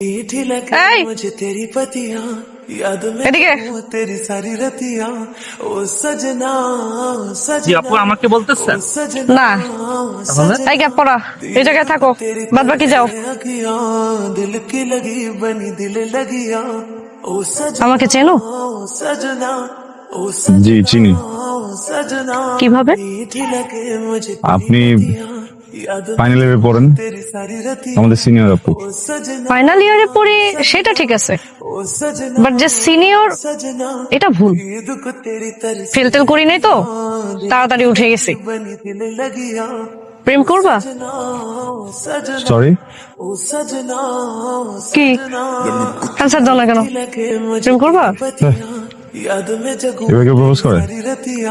এই এদিকে জি আপু আমাকে বলতেছেন? না, এই গ্যাপ পড়া, এই জায়গায় থাকো, বাদ বাকি যাও। আমাকে চেনো? জি চিনি। কিভাবে? আপনি ফাইনাল ইয়ারে পড়েন, আমাদের সিনিয়র আপু। ফাইনাল ইয়ারে পড়ি সেটা ঠিক আছে, বাট যে সিনিয়র এটা ভুল। ফেল টেল করি নাই তো, তাড়াতাড়ি উঠে গেছি। প্রেম করবা? সরি, কি অ্যান্সার দাও না কেন? প্রেম করবা? এবার কেউ প্রপোজ করে?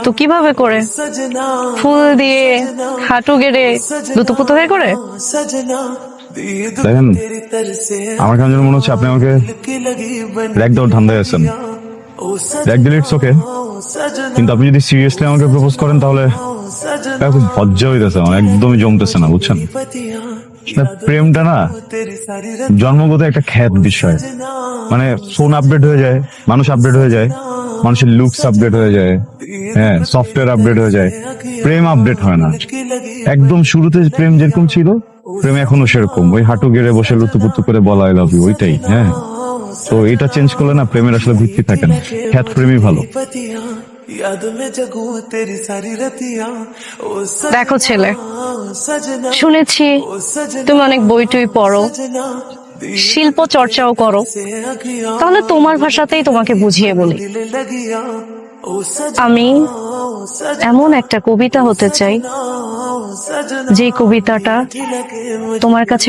তো কিভাবে করে? ফুল দিয়ে, হাঁটু গেড়ে, দুতুপুতো হয়ে করে? দেখেন, আমার কেন যেন মনে হচ্ছে আপনি আমাকে র্যাক দেওয়ার ধান্দায় আছেন। র্যাক দিলে ইটস ওকে, কিন্তু আপনি যদি সিরিয়াসলি আমাকে প্রপোজ করেন তাহলে খুব লজ্জা হইতেছে, আমার একদমই জমতেছে না, বুঝছেন? প্রেমটা না জন্মগত একটা খ্যাত বিষয়। মানে ফোন আপডেট হয়ে যায়, মানুষ আপডেট হয়ে যায়, মানুষের লুকস আপডেট হয়ে যায়, হ্যাঁ সফটওয়্যার আপডেট হয়ে যায়, প্রেম আপডেট হয় না। একদম শুরুতে প্রেম যেরকম ছিল, প্রেম এখনো সেরকম, ওই হাঁটু গেড়ে বসে লুতুপুতু করে বলা আই লাভ ইউ, ওইটাই। হ্যাঁ, তো এটা চেঞ্জ করলে না প্রেমের আসলে ভিত্তি থাকে না, খ্যাত প্রেমই ভালো। দেখো ছেলে, শুনেছি তুমি অনেক বই টই পড়ো, শিল্প চর্চাও করো, তাহলে তোমার ভাষাতেই তোমাকে বুঝিয়ে বলি। আমি এমন একটা কবিতা হতে চাই যে কবিতাটা তোমার কাছে